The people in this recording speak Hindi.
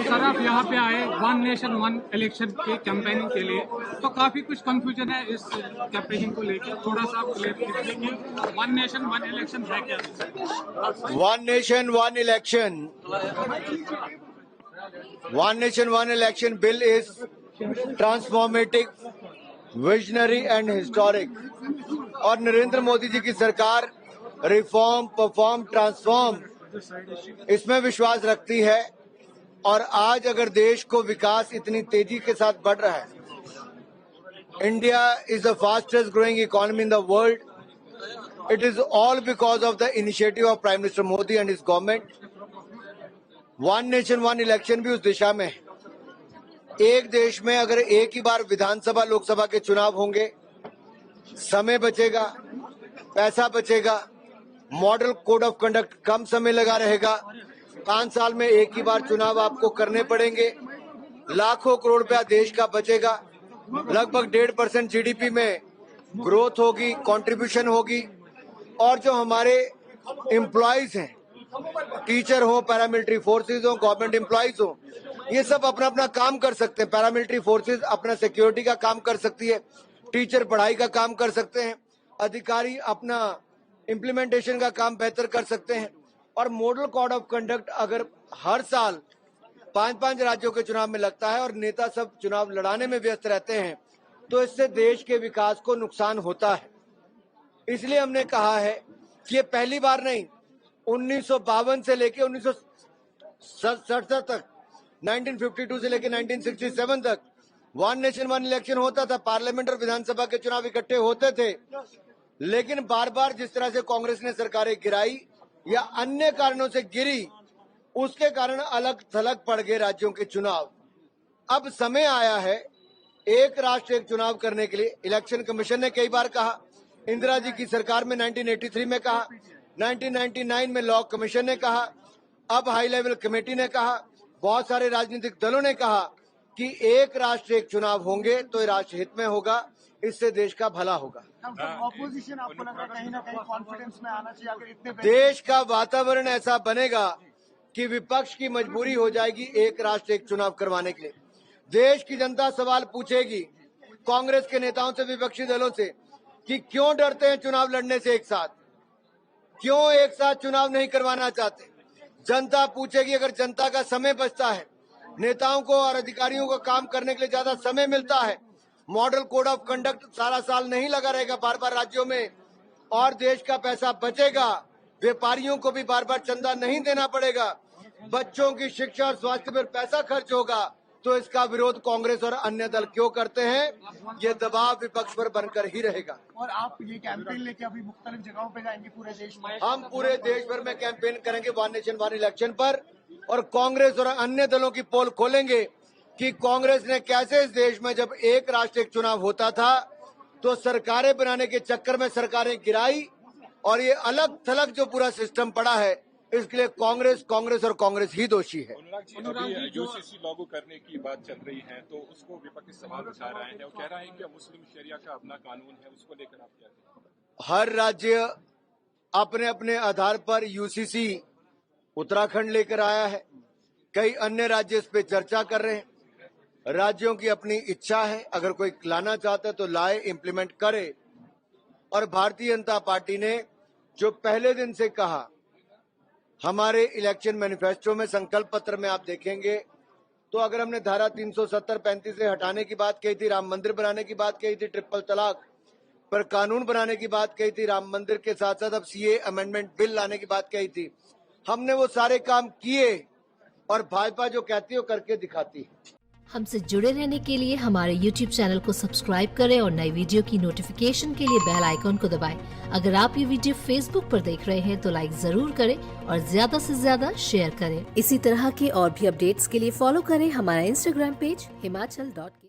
सर आप यहाँ पे आए वन नेशन वन इलेक्शन के कैंपेनिंग के लिए, तो काफी कुछ कंफ्यूजन है इस कैंपेनिंग को लेकर, थोड़ा सा आप क्लियर कीजिए कि वन नेशन वन इलेक्शन है क्या? One nation one election, one nation one election bill is transformative, visionary and historic. और नरेंद्र मोदी जी की सरकार रिफॉर्म, परफॉर्म, ट्रांसफॉर्म इसमें विश्वास रखती है। और आज अगर देश को विकास इतनी तेजी के साथ बढ़ रहा है, India is the fastest growing economy in the world, it is all because of the initiative of prime minister Modi and his government. One nation one election भी उस दिशा में है। एक देश में अगर एक ही बार विधानसभा लोकसभा के चुनाव होंगे, समय बचेगा, पैसा बचेगा, मॉडल कोड ऑफ कंडक्ट कम समय लगा रहेगा, 5 साल में एक ही बार चुनाव आपको करने पड़ेंगे, लाखों करोड़ रुपया देश का बचेगा, लगभग 1.5% जीडीपी में ग्रोथ होगी, कंट्रीब्यूशन होगी। और जो हमारे एम्प्लॉयज हैं, टीचर हो, पैरामिलिट्री फोर्सेज हो, गवर्नमेंट एम्प्लॉयज हो, ये सब अपना अपना काम कर सकते हैं। पैरामिलिट्री फोर्सेज अपना सिक्योरिटी का काम कर सकती है, टीचर पढ़ाई का काम कर सकते हैं, अधिकारी अपना इम्प्लीमेंटेशन का काम बेहतर कर सकते हैं। और मॉडल कोड ऑफ कंडक्ट अगर हर साल 5-5 राज्यों के चुनाव में लगता है और नेता सब चुनाव लड़ाने में व्यस्त रहते हैं, तो इससे देश के विकास को नुकसान होता है। इसलिए हमने कहा है कि ये पहली बार नहीं, 1952 से लेके 1967 तक, 1952 से लेके 1967 तक वन नेशन वन इलेक्शन होता था। पार्लियामेंट और विधानसभा के चुनाव इकट्ठे होते थे, लेकिन बार बार जिस तरह से कांग्रेस ने सरकारें गिराई या अन्य कारणों से गिरी, उसके कारण अलग थलग पड़ गए राज्यों के चुनाव। अब समय आया है एक राष्ट्र एक चुनाव करने के लिए। इलेक्शन कमीशन ने कई बार कहा, इंदिरा जी की सरकार में 1983 में कहा, 1999 में लॉ कमीशन ने कहा, अब हाई लेवल कमेटी ने कहा, बहुत सारे राजनीतिक दलों ने कहा कि एक राष्ट्र एक चुनाव होंगे तो ये राष्ट्र हित में होगा, इससे देश का भला होगा। ऑपोजिशन आपको लग रहा है कहीं ना कहीं कॉन्फिडेंस में आना चाहिए, अगर इतने देश का वातावरण ऐसा बनेगा कि विपक्ष की मजबूरी हो जाएगी एक राष्ट्र एक चुनाव करवाने के लिए। देश की जनता सवाल पूछेगी कांग्रेस के नेताओं से, विपक्षी दलों से, कि क्यों डरते हैं चुनाव लड़ने से एक साथ, क्यों एक साथ चुनाव नहीं करवाना चाहते। जनता पूछेगी, अगर जनता का समय बचता है, नेताओं को और अधिकारियों को काम करने के लिए ज्यादा समय मिलता है, मॉडल कोड ऑफ कंडक्ट सारा साल नहीं लगा रहेगा बार बार राज्यों में, और देश का पैसा बचेगा, व्यापारियों को भी बार बार चंदा नहीं देना पड़ेगा, बच्चों की शिक्षा और स्वास्थ्य पर पैसा खर्च होगा, तो इसका विरोध कांग्रेस और अन्य दल क्यों करते हैं? ये दबाव विपक्ष पर बनकर ही रहेगा। और आप ये कैंपेन लेके अभी मुख्तलिफ जगहों पे जाएंगे पूरे देश में? हम पूरे देश भर में कैंपेन करेंगे वन नेशन वन इलेक्शन पर, और कांग्रेस और अन्य दलों की पोल खोलेंगे कि कांग्रेस ने कैसे इस देश में जब एक राष्ट्र एक चुनाव होता था तो सरकारें बनाने के चक्कर में सरकारें गिराई, और ये अलग थलग जो पूरा सिस्टम पड़ा है, इसके लिए कांग्रेस और कांग्रेस ही दोषी है। यूसीसी लागू करने की बात चल रही है, तो उसको विपक्ष सवाल उठा रहे हैं और कह रहे हैं कि मुस्लिम शरिया का अपना कानून है, उसको लेकर आप क्या कहें? हर राज्य अपने अपने आधार पर यूसीसी उत्तराखंड लेकर आया है, कई अन्य राज्य इस पे चर्चा कर रहे हैं। राज्यों की अपनी इच्छा है, अगर कोई लाना चाहता है तो लाए, इम्प्लीमेंट करे। और भारतीय जनता पार्टी ने जो पहले दिन से कहा, हमारे इलेक्शन मैनिफेस्टो में, संकल्प पत्र में आप देखेंगे तो अगर हमने धारा 370-35 से हटाने की बात कही थी, राम मंदिर बनाने की बात कही थी, ट्रिपल तलाक पर कानून बनाने की बात कही थी, राम मंदिर के साथ साथ अब सीए अमेंडमेंट बिल लाने की बात कही थी, हमने वो सारे काम किए। और भाजपा जो कहती है वो करके दिखाती है। हमसे जुड़े रहने के लिए हमारे YouTube चैनल को सब्सक्राइब करें और नई वीडियो की नोटिफिकेशन के लिए बेल आइकॉन को दबाएं। अगर आप ये वीडियो Facebook पर देख रहे हैं तो लाइक जरूर करें और ज्यादा से ज्यादा शेयर करें। इसी तरह के और भी अपडेट्स के लिए फॉलो करें हमारा Instagram पेज himachal.ke।